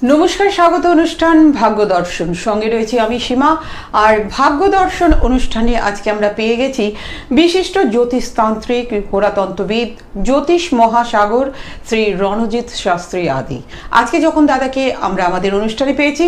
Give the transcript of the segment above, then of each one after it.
নমস্কার, স্বাগত অনুষ্ঠান ভাগ্য দর্শন। সঙ্গে রয়েছে আমি সীমা। আর ভাগ্য দর্শন অনুষ্ঠানে আজকে আমরা পেয়ে গেছি বিশিষ্ট জ্যোতিষতান্ত্রিক, পুরাতন্ত্রবিদ, জ্যোতিষ মহাসাগর শ্রী রণজিৎ শাস্ত্রী আদি। আজকে যখন দাদাকে আমরা আমাদের অনুষ্ঠানে পেয়েছি,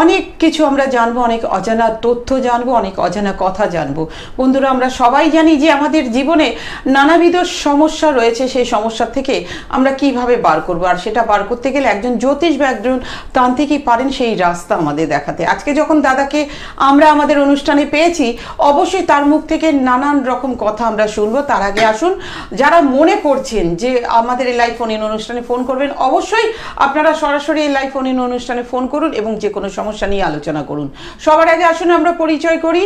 অনেক কিছু আমরা জানবো, অনেক অজানা তথ্য জানবো, অনেক অজানা কথা জানবো। বন্ধুরা, আমরা সবাই জানি যে আমাদের জীবনে নানাবিধ সমস্যা রয়েছে। সেই সমস্যা থেকে আমরা কিভাবে বার করবো, আর সেটা বার করতে গেলে একজন জ্যোতিষ বা একজন তান্ত্রিকই পারেন সেই রাস্তা আমাদের দেখাতে। আজকে যখন দাদাকে আমরা আমাদের অনুষ্ঠানে পেয়েছি, অবশ্যই তার মুখ থেকে নানান রকম কথা আমরা শুনবো। তার আগে আসুন, যারা মনে করছেন যে আমাদের এই লাইভ ফোন ইন অনুষ্ঠানে ফোন করবেন, অবশ্যই আপনারা সরাসরি এই লাইভ ফোন ইন অনুষ্ঠানে ফোন করুন এবং যে কোনো সমস্যা নিয়ে আলোচনা করুন। সবার আগে আসুন আমরা পরিচয় করি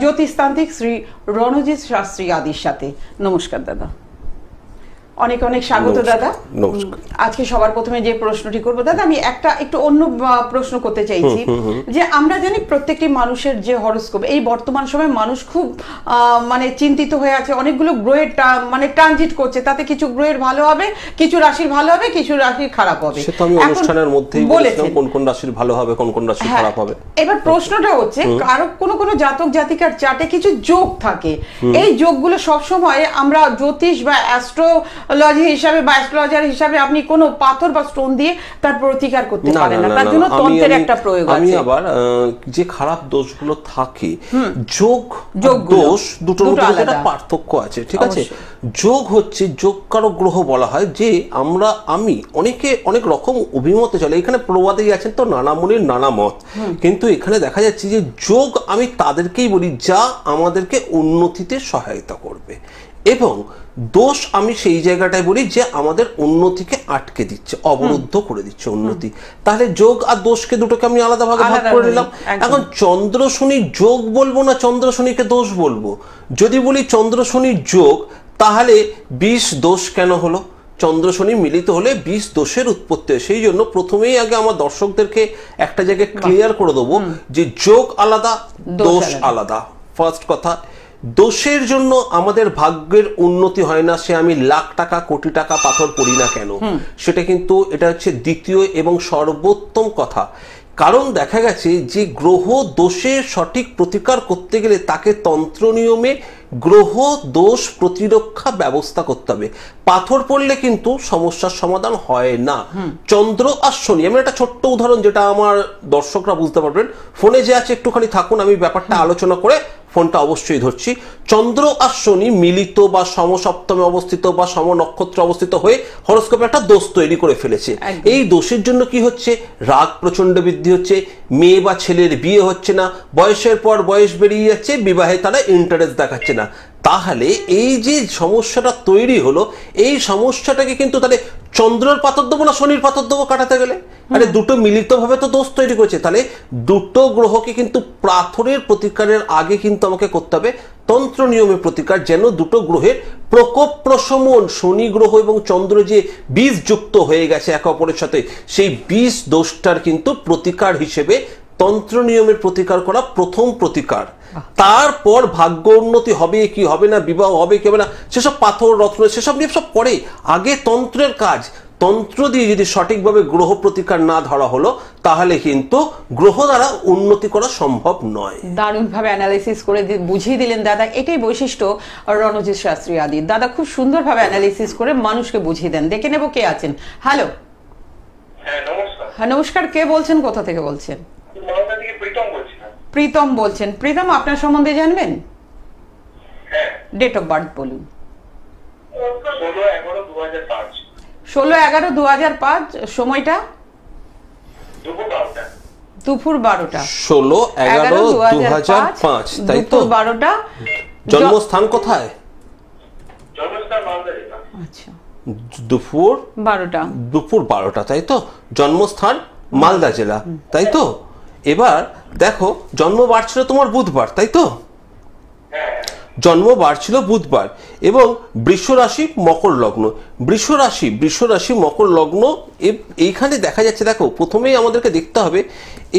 জ্যোতিষতান্ত্রিক শ্রী রণজিৎ শাস্ত্রী আদির সাথে। নমস্কার দাদা, অনেক অনেক স্বাগত দাদা। আজকে সবার প্রথমে যে প্রশ্নটি করবো দাদা, আমি একটু অন্য প্রশ্ন করতে চাইছি। যে আমরা জানি প্রত্যেকটি মানুষের যে হরোস্কোপ, এই বর্তমান সময়ে মানুষ খুব মানে চিন্তিত হয়ে আছে। অনেকগুলো গ্রহের মানে ট্রানজিট করছে, তাতে কিছু গ্রহের ভালো হবে, কিছু রাশির ভালো হবে, কিছু রাশির খারাপ হবে। সেটা আমি অনুষ্ঠানের মধ্যেই বলেছিলাম কোন কোন রাশির ভালো হবে, কোন কোন রাশির খারাপ হবে। এবার প্রশ্নটা হচ্ছে, কারো কোনো জাতক জাতিকার চার্টে কিছু যোগ থাকে। এই যোগগুলো সবসময় আমরা জ্যোতিষ বা অ্যাস্ট্রোলজি হিসাবে বা অ্যাস্ট্রোলজার হিসাবে আপনি কোনো পাথর বা স্টোন দিয়ে তার প্রতিকার করতে পারেন না। তার জন্য তন্ত্রের একটা প্রয়োগ আছে। আমি আবার যে খারাপ দোষগুলো থাকে, যোগ দোষ দুটোর মধ্যে একটা পার্থক্য আছে, ঠিক আছে? যোগ হচ্ছে যোগ কারক গ্রহ বলা হয়, যে আমি অনেক রকম অভিমতে চলে। এখানে প্রবাদেই আছেন তো নানা মুনির নানা মত, কিন্তু এখানে দেখা যাচ্ছে যে যোগ আমি তাদেরকেই বলি যা আমাদেরকে উন্নতিতে সহায়তা করবে, এবং দোষ আমি সেই জায়গাটায় বলি যে আমাদের উন্নতিকে আটকে দিচ্ছে, অবরুদ্ধ করে দিচ্ছে উন্নতি। তাহলে যোগ আর দোষকে দুটোকে আমি আলাদা ভাগে ভাগ করে নিলাম। এখন চন্দ্র শনি যোগ বলবো না চন্দ্র শনিকে দোষ বলবো? যদি বলি চন্দ্র শনির যোগ, তাহলে 20 দোষ কেন হলো? চন্দ্র শনি মিলিত হলে 20 দোষের উৎপত্তি হয়। সেই জন্য প্রথমেই আগে আমার দর্শকদেরকে একটা জায়গায় ক্লিয়ার করে দেবো যে যোগ আলাদা, দোষ আলাদা। ফার্স্ট কথা, দোষের জন্য আমাদের ভাগ্যের উন্নতি হয় না, সে আমি লাখ টাকা কোটি টাকা পাথর পড়ি না কেন, সেটা কিন্তু এটা হচ্ছে দ্বিতীয় এবং সর্বোত্তম কথা। কারণ দেখা গেছে যে গ্রহ দোষের সঠিক প্রতিকার করতে গেলে তাকে তন্ত্র নিয়মে গ্রহ দোষ প্রতিরক্ষা ব্যবস্থা করতে হবে। পাথর পড়লে কিন্তু সমস্যার সমাধান হয় না। চন্দ্র আর শনি, আমি একটা ছোট্ট উদাহরণ যেটা আমার দর্শকরা বুঝতে পারবেন, ফোনে যে আছে একটুখানি থাকুন, আমি ব্যাপারটা আলোচনা করে ফোনটা অবশ্যই ধরছি। চন্দ্র আর শনি মিলিত বা সমসপ্তমে অবস্থিত বা সম নক্ষত্রে অবস্থিত হয়ে হরোস্কোপে একটা দোষ তৈরি করে ফেলেছে। এই দোষের জন্য কি হচ্ছে? রাগ প্রচন্ড বৃদ্ধি হচ্ছে, মেয়ে বা ছেলের বিয়ে হচ্ছে না, বয়সের পর বয়স বেরিয়ে যাচ্ছে, বিবাহে তারা ইন্টারেস্ট দেখাচ্ছে না। তাহলে এই যে সমস্যাটা তৈরি হলো, এই সমস্যাটাকে কিন্তু তাহলে চন্দ্রের পাথর দেবো না শনির পাথর দেবো কাটাতে গেলে? আরে দুটো মিলিত ভাবে তো দোষ তৈরি করেছে। তাহলে দুটো গ্রহকে কিন্তু পাথরের প্রতিকারের আগে কিন্তু আমাকে করতে হবে তন্ত্র নিয়মে প্রতিকার, যেন দুটো গ্রহের প্রকোপ প্রশমন, শনি গ্রহ এবং চন্দ্র যে বীজ যুক্ত হয়ে গেছে একে অপরের সাথে, সেই বীজ দোষটার কিন্তু প্রতিকার হিসেবে তন্ত্র নিয়মের প্রতিকার করা প্রথম প্রতিকার। তারপর ভাগ্য উন্নতি হবে কি হবে না, বিবাহ হবে কি হবে না, সেসব পাথর রত্ন সেসব নিয়ে সব পরে। আগে তন্ত্রের কাজ। তন্ত্র দিয়ে যদি সঠিকভাবে গ্রহ প্রতিকার না ধরা হলো, তাহলে কিন্তু গ্রহ দ্বারা উন্নতি করা সম্ভব নয়। দারুণভাবে অ্যানালাইসিস করে বুঝিয়ে দিলেন দাদা। এটাই বৈশিষ্ট্য রণজিৎ শাস্ত্রী আদি। দাদা খুব সুন্দরভাবে অ্যানালাইসিস করে মানুষকে বুঝিয়ে দেন। দেখে নেব কে আছেন। হ্যালো। হ্যাঁ নমস্কার, কে বলছেন, কোথা থেকে বলছেন? প্রীতম বলছেন। প্রীতম, আপনার সম্বন্ধে জানবেন? ডেট অফ বার্থ বলুন। 16/11/2005। সময়টা? দুপুর 12টা। 16/11/2005, তাই তো? 12টা। জন্মস্থান কোথায়? আচ্ছা, দুপুর 12টা, তাই তো? জন্মস্থান মালদা জেলা, তাই তো? এবার দেখো, জন্মবার ছিল তোমার বুধবার, তাই তো? জন্মবার ছিল বুধবার এবং বৃষ রাশি মকর লগ্ন। বৃষ রাশি মকর লগ্ন। এইখানে দেখা যাচ্ছে, দেখো প্রথমেই আমাদেরকে দেখতে হবে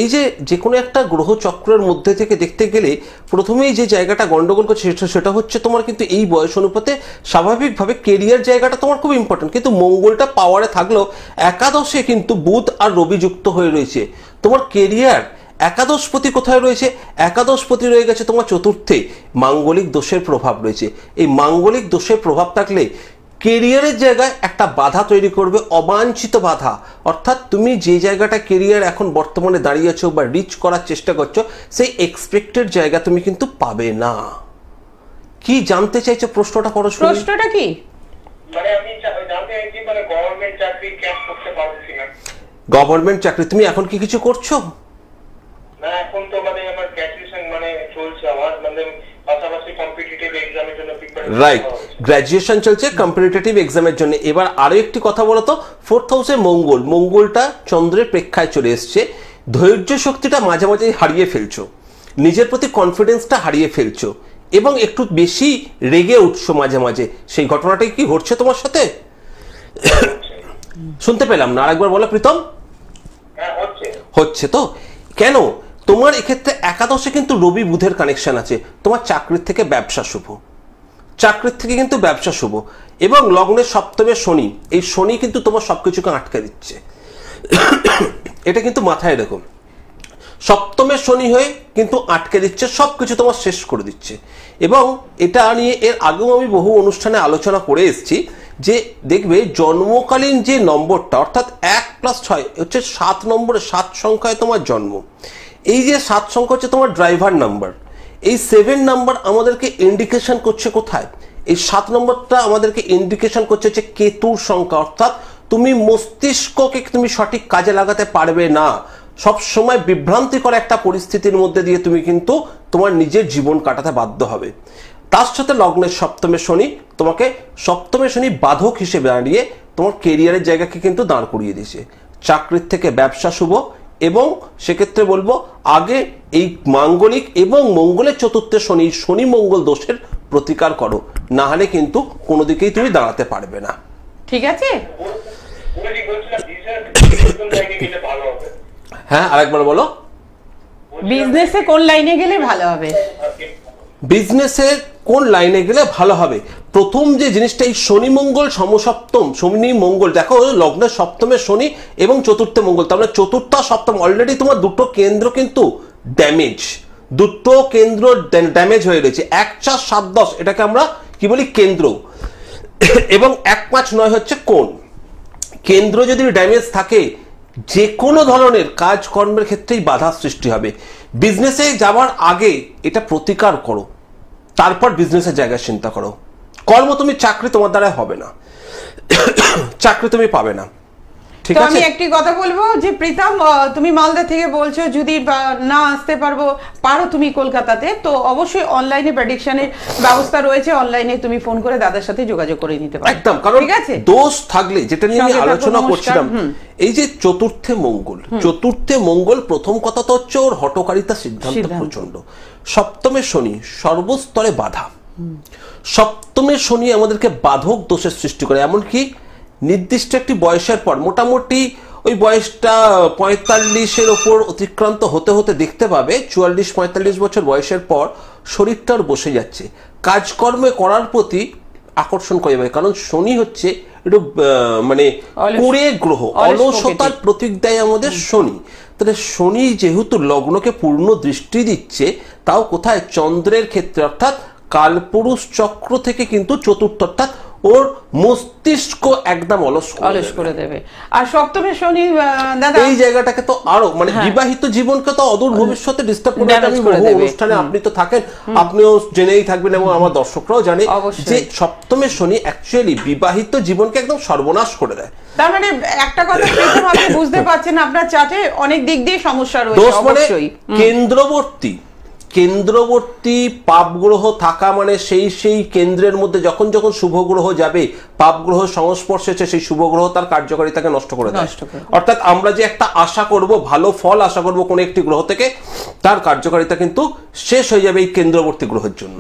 এই যে কোনো একটা গ্রহ চক্রের মধ্যে থেকে দেখতে গেলে প্রথমেই যে জায়গাটা গন্ডগোল করছে সেটা হচ্ছে তোমার কিন্তু এই বয়স অনুপাতে স্বাভাবিকভাবে কেরিয়ার জায়গাটা তোমার খুব ইম্পর্টেন্ট, কিন্তু মঙ্গলটা পাওয়ারে থাকলেও একাদশে কিন্তু বুধ আর রবি যুক্ত হয়ে রয়েছে। তোমার কেরিয়ার একাদশপতি কোথায় রয়েছে? একাদশপতি রয়ে গেছে তোমার চতুর্থে। মাঙ্গলিক দোষের প্রভাব রয়েছে। এই মাঙ্গলিক দোষের প্রভাব থাকলে কেরিয়ারের জায়গায় একটা বাধা তৈরি করবে, অবাঞ্ছিত বাধা। অর্থাৎ তুমি যে জায়গাটা কেরিয়ার এখন বর্তমানে দাঁড়িয়েছো বা রিচ করার চেষ্টা করছো, সেই এক্সপেক্টেড জায়গা তুমি কিন্তু পাবে না। কি জানতে চাইছো? প্রশ্নটা করো। প্রশ্নটা কি? মানে আমি জানতে চাইছি, মানে গভর্নমেন্ট চাকরি ক্যাচ করতে পারবো কিনা। গভর্নমেন্ট চাকরি তুমি এখন কি কিছু করছো? না, এখন তো মানে আমার গ্র্যাজুয়েশন মানে চলছে, আমার মানে পাশাপাশি কম্পিটিটিভ এক্সামের জন্য প্রিপারেশন। রাইট, গ্র্যাজুয়েশন চলছে কম্পিটিটিভ এক্সামের জন্য। এবার আরো একটি কথা বলো তো, 4th হাউসে মঙ্গলটা চন্দ্রের প্রেক্ষায় চলে এসছে। ধৈর্য শক্তিটা মাঝে মাঝে হারিয়ে ফেলছো, নিজের প্রতি কনফিডেন্সটা হারিয়ে ফেলছো এবং একটু বেশি রেগে উঠছো মাঝে মাঝে। সেই ঘটনাটাই কি ঘটছে তোমার সাথে? শুনতে পেলাম না, আরেকবার বলো প্রীতম। হ্যাঁ, হচ্ছে তো। কেন? তোমার এক্ষেত্রে একাদশে কিন্তু রবি বুধের কানেকশন আছে। তোমার চাকরির থেকে ব্যবসা শুভ, চাকরির থেকে কিন্তু ব্যবসা শুভ। এবং লগ্নের সপ্তমে শনি, এই শনি কিন্তু তোমার সবকিছুকে আটকে দিচ্ছে। এটা কিন্তু মাথায় রেখো, সপ্তমে শনি হয়ে কিন্তু আটকে দিচ্ছে, সবকিছু তোমার শেষ করে দিচ্ছে। এবং এটা নিয়ে এর আগেও আমি বহু অনুষ্ঠানে আলোচনা করে এসেছি যে দেখবে জন্মকালীন যে নম্বরটা, অর্থাৎ 1+6 হচ্ছে 7 নম্বরে, 7 সংখ্যায় তোমার জন্ম। এই যে 7 সংখ্যা হচ্ছে তোমার ড্রাইভার নাম্বার। এই 7 নাম্বার আমাদেরকে ইন্ডিকেশন করছে কোথায়? এই 7 নম্বরটা আমাদেরকে ইন্ডিকেশন করছে যে কেতুর সংখ্যা, অর্থাৎ তুমি মস্তিষ্ককে তুমি সঠিক কাজে লাগাতে পারবে না। সব সময় বিভ্রান্তিকর একটা পরিস্থিতির মধ্যে দিয়ে তুমি কিন্তু তোমার নিজের জীবন কাটাতে বাধ্য হবে। তার সাথে লগ্নের সপ্তমে শনি তোমাকে সপ্তমে শনি বাধক হিসেবে দাঁড়িয়ে তোমার কেরিয়ারের জায়গাকে কিন্তু দাঁড় করিয়ে দিয়েছে। চাকরির থেকে ব্যবসা শুভ। এবং সেক্ষেত্রে বলবো আগে এই মাঙ্গলিক এবং মঙ্গলের চতুর্থে শনি মঙ্গল দোষের প্রতিকার করো, না হলে কিন্তু কোনো দিকেই তুমি দাঁড়াতে পারবে না। ঠিক আছে? হ্যাঁ, আরেকবার বলো। বিজনেসে কোন লাইনে গেলে ভালো হবে? বিজনেসের কোন লাইনে গেলে ভালো হবে? প্রথম যে জিনিসটা, এই শনি মঙ্গল সমসপ্তম, শনি মঙ্গল দেখো লগ্নের সপ্তমে শনি এবং চতুর্থে মঙ্গল, তার মানে চতুর্থ সপ্তম অলরেডি তোমার দুটো কেন্দ্র কিন্তু ড্যামেজ, দুটো কেন্দ্র ড্যামেজ হয়ে রয়েছে। 1, 4, 7, 10 এটাকে আমরা কি বলি? কেন্দ্র। এবং 1, 5, 9 হচ্ছে কোণ। কেন্দ্র যদি ড্যামেজ থাকে যে কোনো ধরনের কাজকর্মের ক্ষেত্রেই বাধা সৃষ্টি হবে। বিজনেসে যাওয়ার আগে এটা প্রতিকার করো, তারপর বিজনেসের জায়গায় চিন্তা করো। কর্ম তুমি চাকরি তোমার দ্বারা হবে না, চাকরি তুমি পাবে না। ঠিক আছে? আমি একটি কথা বলবো যে প্রীতম, তুমি মালদা থেকে বলছো, যদি না আসতে পারো তুমি কলকাতাতে, তো অবশ্যই অনলাইনে প্রেডিকশনের ব্যবস্থা রয়েছে। অনলাইনে তুমি ফোন করে দাদার সাথে যোগাযোগ করে নিতে পারো। একদম, কারণ দোষ থাকলে, যেটা নিয়ে আমি আলোচনা করছিলাম, এই যে চতুর্থে মঙ্গল প্রথম কথা তো হচ্ছে ওর হঠকারিতা, সিদ্ধান্ত প্রচন্ড। সপ্তমে শনি সর্বস্তরে বাধা। সপ্তমে শনি আমাদেরকে বাধক দোষের সৃষ্টি করে, এমনকি নির্দিষ্ট একটি বয়সের পর, মোটামুটি ওই বয়সটা 45-এর ওপর অতিক্রান্ত হতে হতে দেখতে পাবে 44-45 বছর বয়সের পর শরীরটার বসে যাচ্ছে, কাজকর্মে করার প্রতি আকর্ষণ করে যাবে। কারণ শনি হচ্ছে একটু মানে কুড়ে গ্রহ, অলসতার প্রতীক দেয় আমাদের শনি। তাহলে শনি যেহেতু লগ্নকে পূর্ণ দৃষ্টি দিচ্ছে, তাও কোথায়? চন্দ্রের ক্ষেত্রে, অর্থাৎ কালপুরুষ চক্র থেকে কিন্তু চতুর্থ, অর্থাৎ ওর মস্তিষ্ক একদম অলস করে দেবে। আর সপ্তমে শনি দাদা এই জায়গাটাকে তো আরো মানে বিবাহিত জীবনকে তো অদূর ভবিষ্যতে ডিস্টার্ব করে দেবে। অনুষ্ঠানে আপনি তো থাকেন, আপনিও জেনেই থাকবেন এবং আমার দর্শকরাও জানে যে সপ্তমে শনি অ্যাকচুয়ালি বিবাহিত জীবনকে একদম সর্বনাশ করে দেয়। তার মানে একটা কথা প্রীতম, আপনি বুঝতে পারছেন আপনার চার্টে অনেক দিক দিয়ে সমস্যা রয়েছে। দোষ মানে কেন্দ্রবর্তী পাপ গ্রহ থাকা, মানে সেই কেন্দ্রের মধ্যে যখন শুভ গ্রহ যাবে, পাপ গ্রহ সংস্পর্শে সেই শুভ গ্রহ তার কার্যকারিতাকে নষ্ট করে দেয়। অর্থাৎ আমরা যে একটা আশা করব, ভালো ফল আশা করব কোন একটি গ্রহ থেকে, তার কার্যকারিতা কিন্তু শেষ হয়ে যাবে এই কেন্দ্রবর্তী গ্রহের জন্য।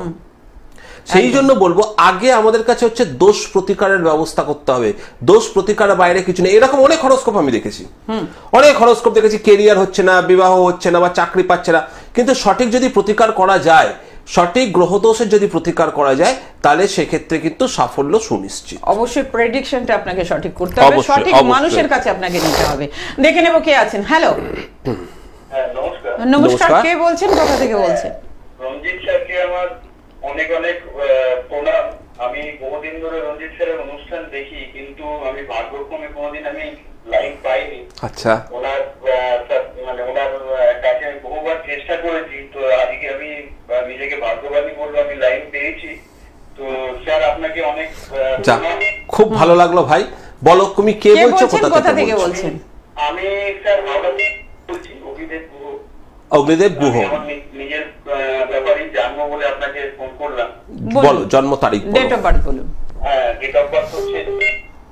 সেই জন্য বলবো আগে আমাদের কাছে হচ্ছে দোষ প্রতিকারের ব্যবস্থা করতে হবে। দোষ প্রতিকারের বাইরে কিছু নেই। এরকম অনেক হরোস্কোপ আমি দেখেছি, অনেক হরোস্কোপ দেখেছি, কেরিয়ার হচ্ছে না, বিবাহ হচ্ছে না, বা চাকরি পাচ্ছে না। কিন্তু সঠিক যদি প্রতিকার করা যায়, সঠিক গ্রহদোষের যদি প্রতিকার করা যায়, তাহলে সেক্ষেত্রে কিন্তু সাফল্য সুনিশ্চিত। অবশ্যই প্রেডিকশনটা আপনাকে সঠিক করতে হবে, সঠিক মানুষের কাছে আপনাকে নিতে হবে। দেখে নেব কে আছেন। হ্যালো, নমস্কার। নমস্কার, কে বলছেন, কোথা থেকে বলছেন? রঞ্জিত স্যারকে আমার অনেক অনেক প্রণাম। আমি বহুদিন ধরে রঞ্জিত স্যারের অনুষ্ঠান দেখি, কিন্তু আমি ভাগ্যক্রমে কোনোদিন আমি লাইভ পাইনি। আচ্ছা, ওনার মানে ওনার কাছে আমি বহুবার চেষ্টা করেছি, তো আজকে আমি নিজেকে ভাগ্যবানই বলবো, আমি লাইভ পেয়েছি। তো স্যার আপনাকে অনেক খুব ভালো লাগলো ভাই। বলো তুমি কে বলছো, কোথা থেকে বলছেন? আমি স্যার হাওড়া থেকে বলছি, অগ্নিদেব গুহ। অগ্নিদেব গুহ, নিজের ব্যাপারে জানবো বলে আপনাকে ফোন করলাম। বলো জন্ম তারিখ, ডেট অফ বার্থ বলুন। হ্যাঁ, ডেট অফ বার্থ হচ্ছে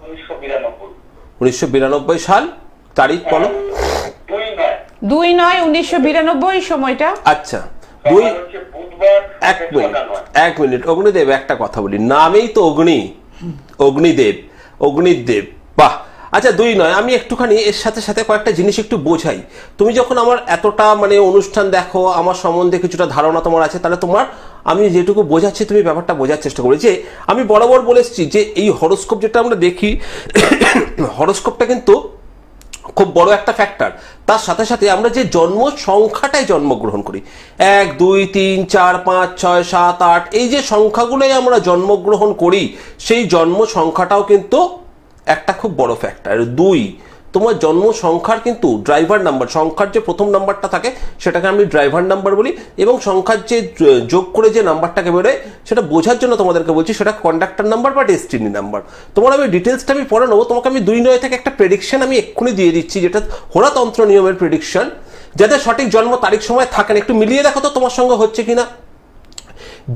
1992। 1992 সাল, তারিখ বলো। 2/9/1992 সময়টা। আচ্ছা, এক মিনিট অগ্নিদেব, একটা কথা বলি, নামেই তো অগ্নি, অগ্নিদেব, অগ্নিদেব, বাহ। আচ্ছা 2/9, আমি একটুখানি এর সাথে সাথে কয়েকটা জিনিস একটু বোঝাই। তুমি যখন আমার এতটা মানে অনুষ্ঠান দেখো, আমার সম্বন্ধে কিছুটা ধারণা তোমার আছে, তাহলে তোমার আমি যেটুকু বোঝাচ্ছি তুমি ব্যাপারটা বোঝার চেষ্টা করি। যে আমি বরাবর বলেছি যে এই হরোস্কোপ যেটা আমরা দেখি, হরোস্কোপটা কিন্তু খুব বড় একটা ফ্যাক্টর। তার সাথে সাথে আমরা যে জন্ম সংখ্যাটায় জন্মগ্রহণ করি, 1 2 3 4 5 6 7 8, এই যে সংখ্যাগুলোই আমরা জন্মগ্রহণ করি, সেই জন্ম সংখ্যাটাও কিন্তু একটা খুব বড় ফ্যাক্টর। 2, তোমার জন্ম সংখ্যার কিন্তু ড্রাইভার নাম্বার, সংখ্যার যে প্রথম নাম্বারটা থাকে সেটাকে আমি ড্রাইভার নাম্বার বলি, এবং সংখ্যার যে যোগ করে যে নাম্বারটাকে বেরোয় সেটা বোঝার জন্য তোমাদেরকে বলছি সেটা কন্ডাক্টর নাম্বার বা ডেস্টিনি নাম্বার। তোমার আমি ডিটেলসটা আমি পড়ে নেবো, তোমাকে আমি 2/9 থেকে একটা প্রেডিকশন আমি এক্ষুনি দিয়ে দিচ্ছি, যেটা হোরাতন্ত্র নিয়মের প্রেডিকশন, যাতে সঠিক জন্ম তারিখ সময় থাকেন। একটু মিলিয়ে দেখো তো তোমার সঙ্গে হচ্ছে কিনা।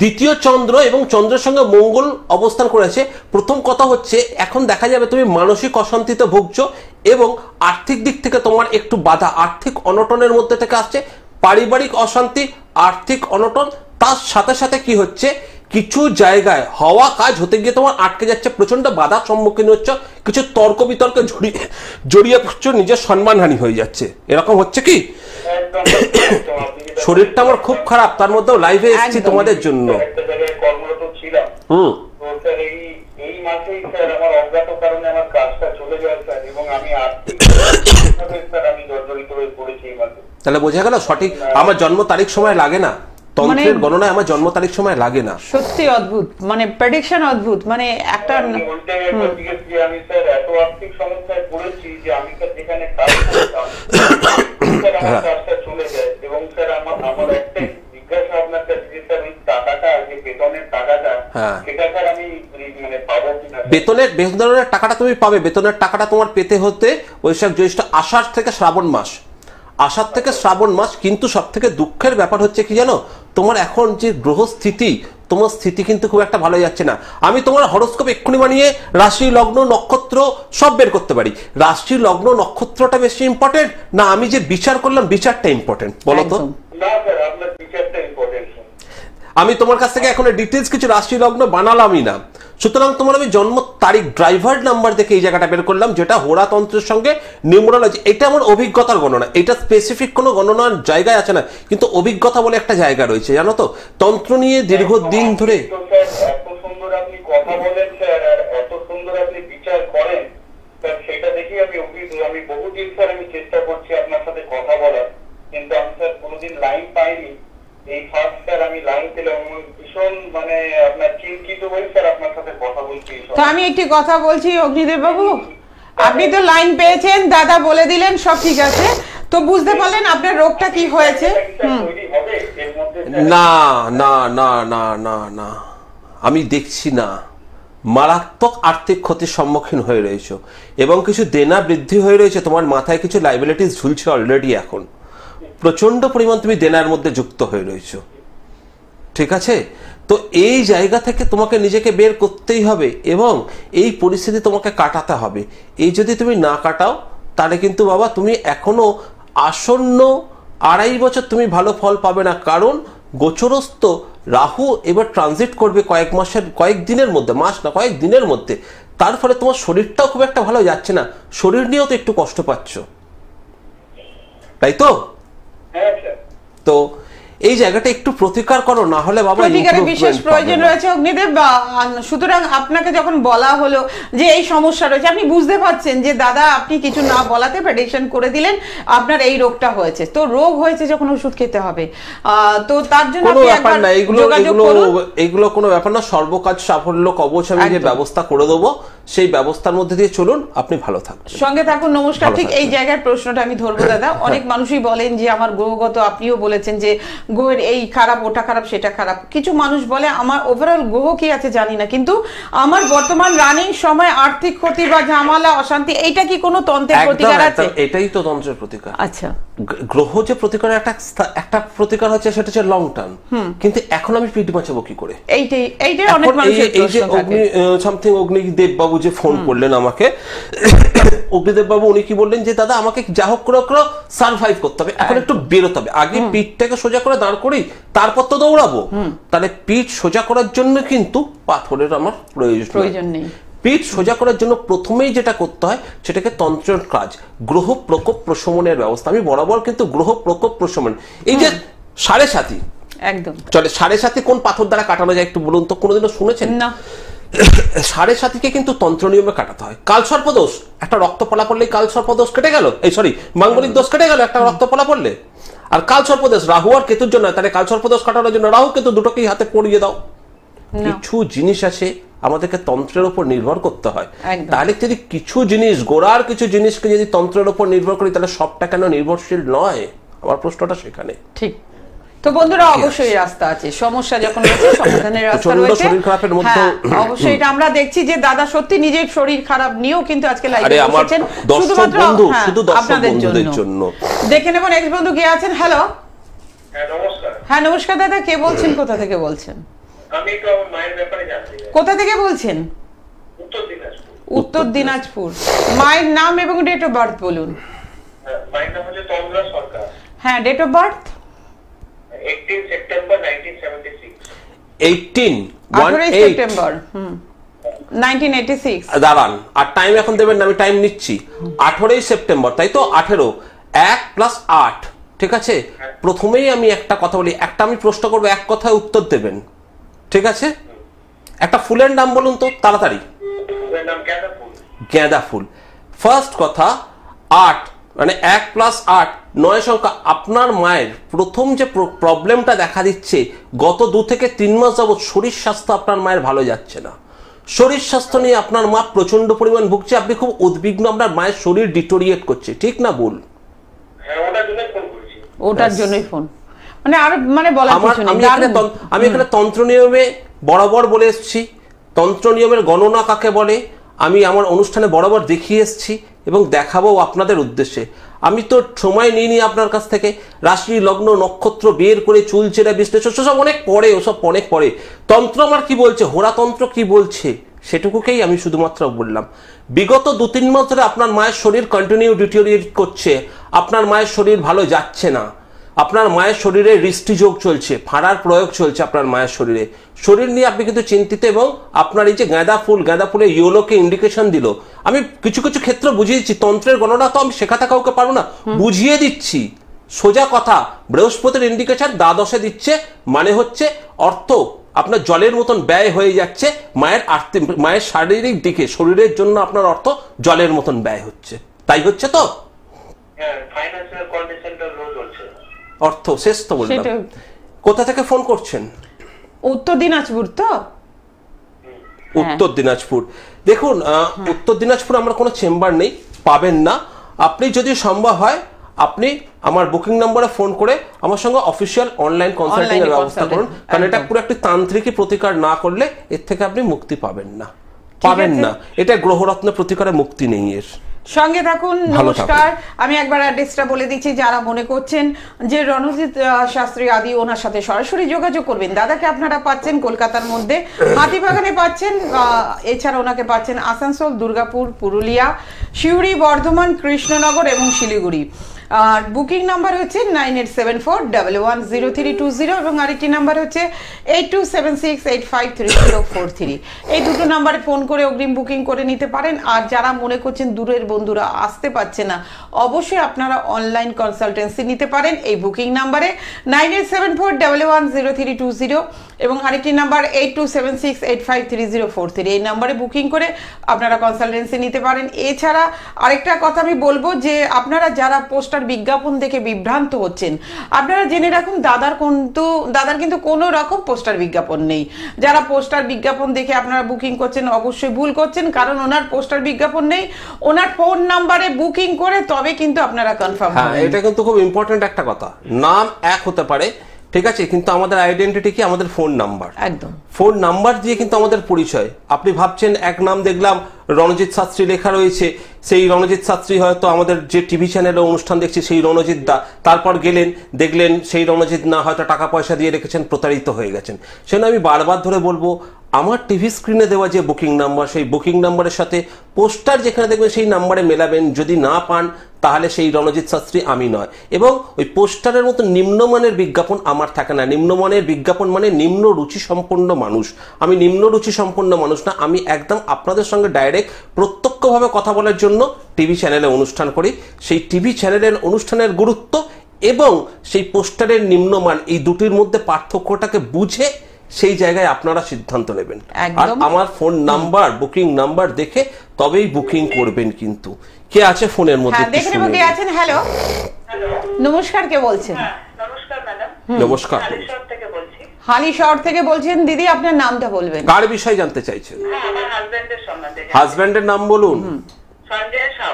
দ্বিতীয় চন্দ্র এবং চন্দ্রের সঙ্গে মঙ্গল অবস্থান করেছে। প্রথম কথা হচ্ছে, এখন দেখা যাবে তুমি মানসিক অশান্তিতে ভুগছো এবং আর্থিক দিক থেকে তোমার একটু বাধা, আর্থিক অনটনের মধ্যে থেকে আসছে, পারিবারিক অশান্তি, আর্থিক অনটন। তার সাথে সাথে কি হচ্ছে, কিছু জায়গায় হওয়া কাজ হতে গিয়ে তোমার আটকে যাচ্ছে, প্রচন্ড বাধার সম্মুখীন হচ্ছ, কিছু তর্ক বিতর্কে জড়িয়ে পড়ছো, নিজের সম্মানহানি হয়ে যাচ্ছে। এরকম হচ্ছে কি? শরীরটা আমার খুব খারাপ, তার মধ্যেও লাইভে এসেছি তোমাদের জন্য। কর্মরত ছিলাম, এই মাসেই স্যার আমার অজ্ঞাত কারণে আমার কাজটা চলে যায় স্যার, এবং আমি আর্থিকভাবে স্যার আমি জর্জরিত হয়ে পড়েছি এই মাসে। তাহলে বোঝা গেল সঠিক আমার জন্ম তারিখ সময় লাগে না, তন্ত্রের গণনায় আমার জন্ম তারিখ সময় লাগে না। সত্যি অদ্ভুত, মানে প্রেডিকশন অদ্ভুত, মানে একটা আমি স্যার এত আর্থিক সমস্যায় পড়েছি যে আমি স্যার যেখানে কাজ করতাম স্যার আমার কাজটা চলে যায়, এবং স্যার আমার একটাই জিজ্ঞাসা আপনার কাছে যে স্যার ওই টাকাটা, যে বেতনের টাকাটা, সেটা স্যার আমি মানে পাবো কিনা? বেতনের টাকাটা তুমি পাবে। বেতনের টাকাটা তোমার পেতে হতে বৈশাখ জ্যৈষ্ঠ আষাঢ় থেকে শ্রাবণ মাস, আষাঢ় থেকে শ্রাবণ মাস। কিন্তু সব থেকে দুঃখের ব্যাপার হচ্ছে কি জানো, তোমার এখন যে গ্রহস্থিতি, তোমার স্থিতি কিন্তু খুব একটা ভালো যাচ্ছে না। আমি তোমার হরোস্কোপ এক্ষুনি বানিয়ে রাশি লগ্ন নক্ষত্র সব বের করতে পারি। রাশি লগ্ন নক্ষত্রটা বেশি ইম্পর্টেন্ট না আমি যে বিচার করলাম বিচারটা ইম্পর্টেন্ট? বলো তো। আমি তোমার কাছ থেকে এখন ডিটেলস কিছু রাশি লগ্ন বানালামই না, সুতরাং তোমার আমি জন্ম তারিখ ড্রাইভার নাম্বার দেখে এই জায়গাটা বের করলাম, যেটা হোরাতন্ত্রের সঙ্গে নিউমারোলজি। এটা আমার অভিজ্ঞতার গণনা, এটা স্পেসিফিক কোনো গণনার জায়গায় আছে না, কিন্তু অভিজ্ঞতা বলে একটা জায়গা রয়েছে, জানো তো, তন্ত্র নিয়ে দীর্ঘদিন ধরে। এত সুন্দর আপনি কথা বলেন স্যার, আর এত সুন্দর আপনি বিচার করেন স্যার, সেটা দেখি আমি বহুদিন স্যার আমি চেষ্টা করছি আপনার সাথে কথা বলার, কিন্তু আমি স্যার কোনোদিন লাইন পাইনি। এই ফার্স্ট স্যার আমি লাইন পেলাম, ভীষণ মানে আপনার চিন্তিত হই স্যার আপনার সাথে কথা বলছি। তো আমি একটি কথা বলছি অগ্নিদেব বাবু, আপনি তো লাইন পেয়েছেন, দাদা বলে দিলেন সব ঠিক আছে, তো বুঝতে পারলেন আপনার রোগটা কি হয়েছে? না না না না না না, আমি দেখছি না, মারাত্মক আর্থিক ক্ষতির সম্মুখীন হয়ে রয়েছে এবং কিছু দেনা বৃদ্ধি হয়ে রয়েছে, তোমার মাথায় কিছু লাইবিলিটিস ঝুলছে অলরেডি, এখন প্রচন্ড পরিমাণ তুমি দেনার মধ্যে যুক্ত হয়ে রয়েছো, ঠিক আছে? তো এই জায়গা থেকে তোমাকে নিজেকে বের করতেই হবে এবং এই পরিস্থিতি তোমাকে কাটাতে হবে। এই যদি তুমি না কাটাও তাহলে কিন্তু বাবা তুমি এখনো আসন্ন 2.5 বছর তুমি ভালো ফল পাবে না, কারণ গোচরস্থ রাহু এবার ট্রানজিট করবে কয়েক দিনের মধ্যে, মাস না কয়েক দিনের মধ্যে। তার ফলে তোমার শরীরটাও খুব একটা ভালো যাচ্ছে না, শরীর নিয়েও তো একটু কষ্ট পাচ্ছ, তাই তো? তো এই জায়গাটা একটু প্রতিকার করো, না হলে বাবা প্রতিকারের বিশেষ প্রয়োজন রয়েছে অগ্নিদেব। সুতরাং আপনাকে যখন বলা হলো যে এই সমস্যা রয়েছে, আপনি বুঝতে পারছেন যে দাদা আপনি কিছু না বলাতে প্রেডিকশন করে দিলেন আপনার এই রোগটা হয়েছে। তো রোগ হয়েছে যখন ওষুধ খেতে হবে, তো তার জন্য কোনো ব্যাপার না, এগুলো কোনো ব্যাপার না। সর্বকাজ সাফল্য কবচ আমি যে ব্যবস্থা করে দেবো সেই ব্যবস্থার মধ্যে দিয়ে চলুন, আপনি ভালো থাকুন, সঙ্গে থাকুন। নমস্কার। ঠিক এই জায়গার প্রশ্নটা আমি ধরবো দাদা। অনেক মানুষই বলেন যে আমার গ্রহগত, আপনিও বলেছেন যে গ্রহের এই খারাপ, ওটা খারাপ, সেটা খারাপ। কিছু মানুষ বলে আমার ওভারঅল গ্রহ কি আছে জানি না, কিন্তু আমার বর্তমান রানিং সময় আর্থিক ক্ষতি বা ঝামেলা অশান্তি, এইটা কি কোনো তন্ত্রের প্রতিকার আছে? এটাই তো তন্ত্রের প্রতিকার। আচ্ছা, গ্রহ যে প্রতিকারের একটা প্রতিকার হচ্ছে সেটা হচ্ছে লং টার্ম, কিন্তু এখন আমি পিঠ বাঁচাবো কি করে? এইটাই অনেক মানুষের প্রশ্ন থাকে। সামথিং অগ্নিদেব বাবু যে ফোন করলেন আমাকে, অগ্নিদেব বাবু উনি কি বললেন যে দাদা আমাকে যা হোক করে সার্ভাইভ করতে হবে, এখন একটু বেরোতে হবে, আগে পিঠটাকে সোজা করে দাঁড় করি তারপর তো দৌড়াবো। তাহলে পিঠ সোজা করার জন্য কিন্তু পাথরের আমার প্রয়োজন নেই। পিঠ সোজা করার জন্য প্রথমেই যেটা করতে হয় সেটাকে তন্ত্রের কাজ, গ্রহ প্রকোপ প্রশমনের ব্যবস্থা। আমি বরাবর কিন্তু গ্রহ প্রকোপ প্রশমন, এই যে 7.5 একদম চলে, 7.5 কোন পাথর দ্বারা কাটানো যায় একটু বলুন তো, কোনোদিনও শুনেছেন? না। 7.5 কিন্তু তন্ত্র নিয়মে কাটাতে হয়। কালসর্প দোষ, একটা রক্তপলা পড়লেই কালসর্প দোষ কেটে গেল, এই সরি মাঙ্গলিক দোষ কেটে গেল একটা রক্তপলা পড়লে। আর কালসর্প দোষ রাহু আর কেতুর জন্য, তাহলে কালসর্প দোষ কাটানোর জন্য রাহু কেতু দুটোকেই হাতে পড়িয়ে দাও। কিছু জিনিস আছে আমাদেরকে তন্ত্রের উপর নির্ভর করতে হয়। তাহলে যদি কিছু জিনিস, গোড়ার কিছু জিনিসকে যদি তন্ত্রের উপর নির্ভর করি, তাহলে সবটা কেন নির্ভরশীল নয়? আমার প্রশ্নটা সেখানে। ঠিক। তো বন্ধুরা অবশ্যই রাস্তা আছে, সমস্যা যখন হচ্ছে সমাধানের রাস্তা রয়েছে। শরীর খারাপের মধ্যে অবশ্যই এটা আমরা দেখছি যে দাদা সত্যি নিজের শরীর খারাপ নিয়েও কিন্তু আজকে লাইভে এসেছেন শুধুমাত্র আপনাদের জন্য। দেখে নেব নেক্সট বন্ধু কে আছেন। হ্যালো। নমস্কার। হ্যাঁ নমস্কার দাদা, কে বলছেন, কোথা থেকে বলছেন? আমি তো আমার মায়ের ব্যাপারে জানতে চাই। কোথা থেকে বলছেন? উত্তর দিনাজপুর। মায়ের নাম এবং ডেট অফ বার্থ বলুন। মায়ের নাম হচ্ছে তন্দ্রা সরকার। হ্যাঁ, date of birth 18 September 1976। 18 September 1986। দাঁড়ান, আর টাইম এখন দেবেন না, আমি টাইম নিচ্ছি। 18 সেপ্টেম্বর, তাই তো? 18 1 + 8, ঠিক আছে? প্রথমেই আমি একটা কথা বলি, একটা আমি প্রশ্ন করবো, এক কথায় উত্তর দেবেন, ঠিক আছে? একটা ফুলের নাম বলুন তো তাড়াতাড়ি। ফুলের নাম গাঁদা ফুল। গাঁদা ফুল। ফার্স্ট কথা 8 মানে 1 + 8 9 সংখ্যা। আপনার মায়ের প্রথম যে প্রবলেমটা দেখা দিচ্ছে গত 2 থেকে 3 মাস যাবত, শরীর স্বাস্থ্য আপনার মায়ের ভালো যাচ্ছে না। শরীর স্বাস্থ্য নিয়ে আপনার মা প্রচন্ড পরিমাণ ভুগছে, আপনি খুব উদ্বিগ্ন, আপনার মায়ের শরীর ডিটোরিয়েট করছে, ঠিক না ভুল? হ্যাঁ, ওটার জন্যই ফোন করেছি। ওটার জন্যই ফোন, মানে আর মানে বলার কিছু নেই। আমি এখানে তন্ত্র নিয়মে বরাবর বলে এসেছি, তন্ত্র নিয়মের গণনা কাকে বলে আমি আমার অনুষ্ঠানে বরাবর দেখিয়ে এসেছি এবং দেখাবো আপনাদের উদ্দেশ্যে। আমি তো সময় নিইনি আপনার কাছ থেকে, রাশি লগ্ন নক্ষত্র বের করে চুলচেরা বিশ্লেষণ সব অনেক পরে, ওসব অনেক পরে। তন্ত্র আমার কি বলছে, হোরাতন্ত্র কি বলছে, সেটুকুকেই আমি শুধুমাত্র বললাম। বিগত 2-3 মাস ধরে আপনার মায়ের শরীর কন্টিনিউ ডিটোরিয়েট করছে, আপনার মায়ের শরীর ভালো যাচ্ছে না, আপনার মায়ের শরীরে রিষ্টি যোগ চলছে, ফাড়ার প্রয়োগ চলছে আপনার মায়ের শরীরে। শরীর নিয়ে আপনি কিন্তু চিন্তিত, এবং আপনার এই যে গাঁদা ফুলে ইয়েলোকে ইন্ডিকেশন দিল। আমি কিছু কিছু ক্ষেত্রে বুঝিয়ে দিচ্ছি, তন্ত্রের গণনা তো আমি শেখাতে কাউকে পারবো না, বুঝিয়ে দিচ্ছি সোজা কথা। বৃহস্পতির ইন্ডিকেশন দ্বাদশে দিচ্ছে, মানে হচ্ছে অর্থ আপনার জলের মতন ব্যয় হয়ে যাচ্ছে মায়ের শারীরিক দিকে, শরীরের জন্য আপনার অর্থ জলের মতন ব্যয় হচ্ছে, তাই হচ্ছে তো? হ্যাঁ, ফাইন্যান্সিয়াল কন্ডিশনটা লো চলছে। অর্থ শেষ তো বললাম। কোথা থেকে ফোন করছেন? উত্তর দিনাজপুর তো? উত্তর দিনাজপুর। দেখুন, উত্তর দিনাজপুর আমার কোনো চেম্বার নেই, পাবেন না। আপনি যদি সম্ভব হয় আপনি আমার বুকিং নম্বরে ফোন করে আমার সঙ্গে অফিসিয়াল অনলাইন কনসাল্টিং এর ব্যবস্থা করুন, কারণ এটা পুরো একটি তান্ত্রিকই প্রতিকার না করলে এর থেকে আপনি মুক্তি পাবেন না। এটা গ্রহরত্ন প্রতিকারে মুক্তি নেই এর। সঙ্গে থাকুন। নমস্কার, আমি একবার অ্যাড্রেসটা বলে দিচ্ছি, যারা মনে করছেন যে রণজিৎ শাস্ত্রী আদি ওনার সাথে সরাসরি যোগাযোগ করবেন। দাদাকে আপনারা পাচ্ছেন কলকাতার মধ্যে হাতিবাগানে পাচ্ছেন, এছাড়া ওনাকে পাচ্ছেন আসানসোল, দুর্গাপুর, পুরুলিয়া, সিউড়ি, বর্ধমান, কৃষ্ণনগর এবং শিলিগুড়ি। আর বুকিং নাম্বার হচ্ছে 9874110320 এবং আরেকটি নাম্বার হচ্ছে 8276853043। এই দুটো নাম্বারে ফোন করে অগ্রিম বুকিং করে নিতে পারেন। আর যারা মনে করছেন দূরের বন্ধুরা আসতে পারছে না, অবশ্যই আপনারা অনলাইন কনসালটেন্সি নিতে পারেন এই বুকিং নাম্বারে 9874110320 এবং আরেকটি নাম্বার 8276853043। এই নাম্বারে বুকিং করে আপনারা কনসালটেন্সি নিতে পারেন। এছাড়া আরেকটা কথা আমি বলবো যে আপনারা যারা পোস্টার বিজ্ঞাপন দেখে বিভ্রান্ত হচ্ছেন, আপনারা জেনে রাখুন দাদার কিন্তু কোনো রকম পোস্টার বিজ্ঞাপন নেই। যারা পোস্টার বিজ্ঞাপন দেখে আপনারা বুকিং করছেন অবশ্যই ভুল করছেন, কারণ ওনার পোস্টার বিজ্ঞাপন নেই। ওনার ফোন নাম্বারে বুকিং করে তবে কিন্তু আপনারা কনফার্ম হবেন। এটা কিন্তু খুব ইম্পর্টেন্ট একটা কথা। নাম এক হতে পারে, ঠিক আছে, কিন্তু আমাদের আইডেন্টিটি কি? আমাদের ফোন নাম্বার। একদম ফোন নাম্বার দিয়ে কিন্তু আমাদের পরিচয়। আপনি ভাবছেন এক নাম দেখলাম রণজিৎ শাস্ত্রী লেখা রয়েছে, সেই রণজিৎ শাস্ত্রী হয়তো আমাদের যে টিভি চ্যানেলে অনুষ্ঠান দেখছি সেই রণজিৎ দা, তারপর গেলেন দেখলেন সেই রণজিৎ না, হয়তো টাকা পয়সা দিয়ে রেখেছেন, প্রতারিত হয়ে গেছেন। সেজন্য আমি বারবার ধরে বলবো, আমার টিভি স্ক্রিনে দেওয়া যে বুকিং নাম্বার, সেই বুকিং নাম্বারের সাথে পোস্টার যেখানে দেখবেন সেই নাম্বারে মেলাবেন। যদি না পান তাহলে সেই রণজিৎ শাস্ত্রী আমি নয়। এবং ওই পোস্টারের মতো নিম্নমানের বিজ্ঞাপন আমার থাকে না। নিম্নমানের বিজ্ঞাপন মানে নিম্ন রুচি সম্পন্ন মানুষ। আমি নিম্ন রুচি সম্পন্ন মানুষ না, আমি একদম আপনাদের সঙ্গে ডাইরেক্ট প্রত্যক্ষভাবে কথা বলার জন্য টিভি চ্যানেলে অনুষ্ঠান করি। সেই টিভি চ্যানেলের অনুষ্ঠানের গুরুত্ব এবং সেই পোস্টারের নিম্নমান, এই দুটির মধ্যে পার্থক্যটাকে বুঝে সেই জায়গায় আপনারা সিদ্ধান্ত নেবেন। আর আমার ফোন নাম্বার, বুকিং নাম্বার দেখে তবেই বুকিং করবেন। কিন্তু কে আছে ফোনের মধ্যে? দেখেন কে আছেন। হ্যালো, নমস্কার, কে বলছেন? নমস্কার ম্যাডাম। নমস্কার, হালিশহর থেকে বলছেন। দিদি আপনার নামটা বলবেন। কার বিষয় জানতে চাইছেন? আমার হাজবেন্ডের সম্বন্ধে। হাজবেন্ডের নাম বলুন। Sanjay Shaw.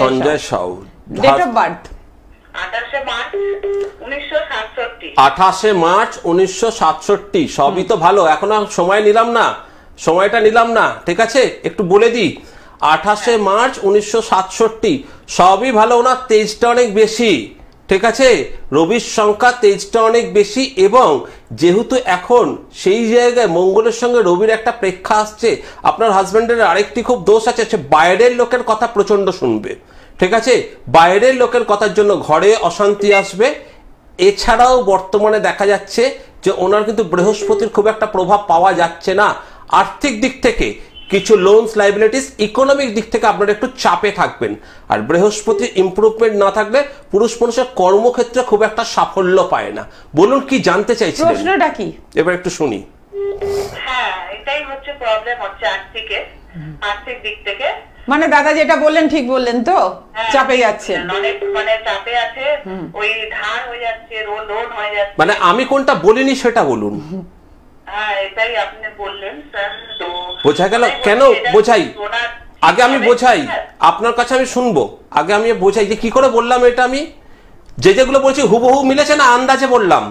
Sanjay Shaw. Date of birth 28 March 1967। 28 March 1967। সবই তো ভালো, এখনো সময় নিলাম না, সময়টা নিলাম না, ঠিক আছে, একটু বলে দিই। 28 মার্চ 1967, সবই ভালো। ওনার তেজটা অনেক বেশি, ঠিক আছে, রবির সংখ্যা তেজটা অনেক বেশি। এবং যেহেতু এখন সেই জায়গায় মঙ্গলের সঙ্গে রবির একটা প্রেক্ষা আসছে, আপনার হাজবেন্ডের আরেকটি খুব দোষ আছে, সে বাইরের লোকের কথা প্রচন্ড শুনবে, ঠিক আছে, বাইরের লোকের কথার জন্য ঘরে অশান্তি আসবে। এছাড়াও বর্তমানে দেখা যাচ্ছে যে ওনার কিন্তু বৃহস্পতির খুব একটা প্রভাব পাওয়া যাচ্ছে না। আর্থিক দিক থেকে কিছু লোনস, লাইবিলিটিস, ইকোনমিক দিক থেকে আপনারা একটু চাপে থাকবেন। আর বৃহস্পতির ইমপ্রুভমেন্ট না থাকলে পুরুষ মানুষের কর্মক্ষেত্রে খুব একটা সাফল্য পায় না। বলুন কি জানতে চাইছিলেন? প্রশ্নটা কি এবার একটু শুনি। হ্যাঁ, এটাই হচ্ছে প্রবলেম, হচ্ছে আর্থিক দিক থেকে। মানে দাদা যেটা বললেন ঠিক বললেন তো, চাপে যাচ্ছেন, অনেক মানে চাপে আছে, ওই ধার হয়ে যাচ্ছে, লোন হয়ে যাচ্ছে। মানে আমি কোনটা বলিনি সেটা বলুন। হ্যাঁ, এটাই আপনি বললেন স্যার। তো বোঝা গেল? কেন বোঝাই? আগে আমি বোঝাই, আপনার কাছে আমি শুনবো। আগে আমি বোঝাই যে কি করে বললাম এটা। আমি যেগুলো বলছি হুবহু মিলেছে না আন্দাজে বললাম?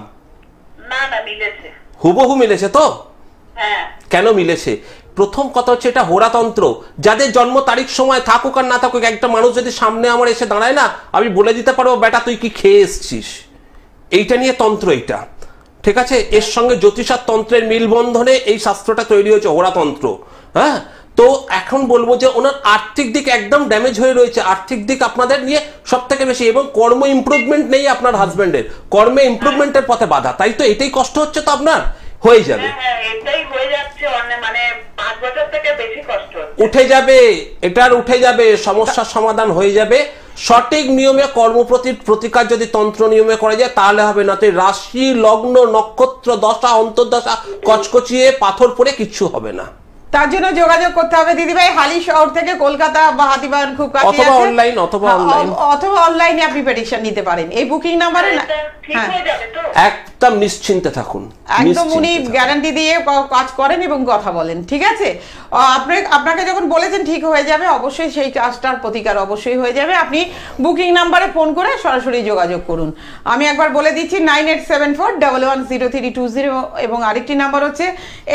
না না, মিলেছে, হুবহু মিলেছে তো? হ্যাঁ। কেন মিলেছে? প্রথম কথা হচ্ছে এটা হোরাতন্ত্র। যাদের জন্ম তারিখ সময় থাকুক আর না থাকুক, একটা মানুষ যদি সামনে আমার এসে দাঁড়ায় না, আমি বলে দিতে পারবো বেটা তুই কি খেয়ে এসছিস। এইটা নিয়ে তন্ত্র, এইটা ঠিক আছে। এর সঙ্গে জ্যোতিষার তন্ত্রের মিলবন্ধনে এই শাস্ত্রটা তৈরি হয়েছে, হোরাতন্ত্র। হ্যাঁ, তো এখন বলবো যে ওনার আর্থিক দিক একদম ড্যামেজ হয়ে রয়েছে। আর্থিক দিক আপনাদের নিয়ে সব থেকে বেশি, এবং কর্ম ইমপ্রুভমেন্ট নেই আপনার হাজবেন্ডের, কর্মে ইমপ্রুভমেন্টের পথে বাধা। তাই তো এটাই কষ্ট হচ্ছে তো আপনার। হয়ে যাবে, এটাই হয়ে যাচ্ছে, মানে 5 বছর থেকে বেশি কষ্ট হচ্ছে। উঠে যাবে, এটার উঠে যাবে, সমস্যার সমাধান হয়ে যাবে। সঠিক নিয়মে কর্মপ্রতির প্রতিকার যদি তন্ত্র নিয়মে করা যায় তাহলে হবে। না তো রাশি, লগ্ন, নক্ষত্র, দশা, অন্তর্দশা কচকচিয়ে পাথর পড়ে কিচ্ছু হবে না। তার জন্য যোগাযোগ করতে হবে দিদিভাই হালিশহর থেকে কলকাতা বা হাতিবাগান খুব কাছে আছে, অথবা অনলাইন, অথবা অনলাইনে আপনি পেটিশন নিতে পারেন এই বুকিং নাম্বারে। ঠিক হয়ে যাবে তো? একদম নিশ্চিন্তে থাকুন, একদম উনি গ্যারান্টি দিয়ে কাজ করেন এবং কথা বলেন, ঠিক আছে। আপনাকে যখন বলেছেন ঠিক হয়ে যাবে, অবশ্যই সেই কাজটার প্রতিকার অবশ্যই হয়ে যাবে। আপনি বুকিং নাম্বারে ফোন করে সরাসরি যোগাযোগ করুন। আমি একবার বলে দিচ্ছি 9874110320 এবং আরেকটি নাম্বার হচ্ছে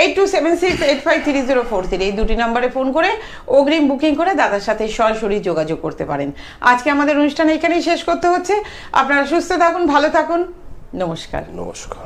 8276853043। এই দুটি নাম্বারে ফোন করে অগ্রিম বুকিং করে দাদার সাথে সরাসরি যোগাযোগ করতে পারেন। আজকে আমাদের অনুষ্ঠান এখানেই শেষ করতে হচ্ছে। আপনারা সুস্থ থাকুন, ভালো থাকুন, নমস্কার। নমস্কার।